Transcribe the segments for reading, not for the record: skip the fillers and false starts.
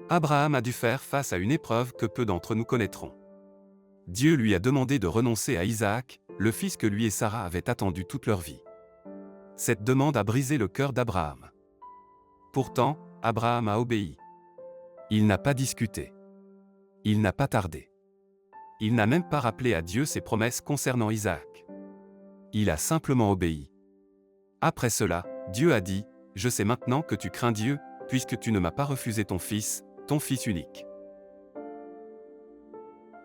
Abraham a dû faire face à une épreuve que peu d'entre nous connaîtront. Dieu lui a demandé de renoncer à Isaac, le fils que lui et Sarah avaient attendu toute leur vie. Cette demande a brisé le cœur d'Abraham. Pourtant, Abraham a obéi. Il n'a pas discuté. Il n'a pas tardé. Il n'a même pas rappelé à Dieu ses promesses concernant Isaac. Il a simplement obéi. Après cela, Dieu a dit, « Je sais maintenant que tu crains Dieu, puisque tu ne m'as pas refusé ton fils unique. »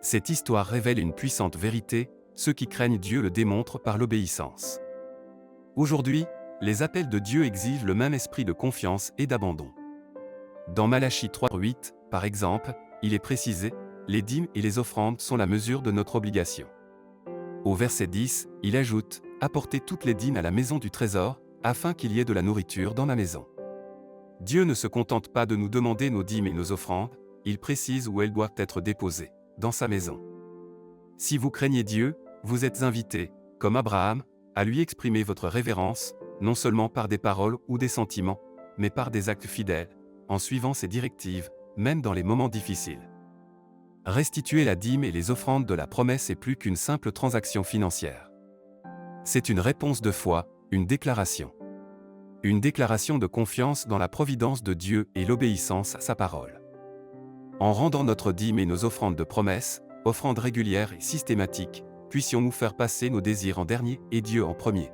Cette histoire révèle une puissante vérité, ceux qui craignent Dieu le démontrent par l'obéissance. Aujourd'hui, les appels de Dieu exigent le même esprit de confiance et d'abandon. Dans Malachie 3:8, par exemple, il est précisé, « Les dîmes et les offrandes sont la mesure de notre obligation. » Au verset 10, il ajoute, « Apportez toutes les dîmes à la maison du trésor, afin qu'il y ait de la nourriture dans ma maison. » Dieu ne se contente pas de nous demander nos dîmes et nos offrandes, il précise où elles doivent être déposées, dans sa maison. Si vous craignez Dieu, vous êtes invités, comme Abraham, à lui exprimer votre révérence, non seulement par des paroles ou des sentiments, mais par des actes fidèles, en suivant ses directives, même dans les moments difficiles. Restituer la dîme et les offrandes de la promesse est plus qu'une simple transaction financière. C'est une réponse de foi, une déclaration. Une déclaration de confiance dans la providence de Dieu et l'obéissance à sa parole. En rendant notre dîme et nos offrandes de promesse, offrandes régulières et systématiques, puissions-nous faire passer nos désirs en dernier et Dieu en premier.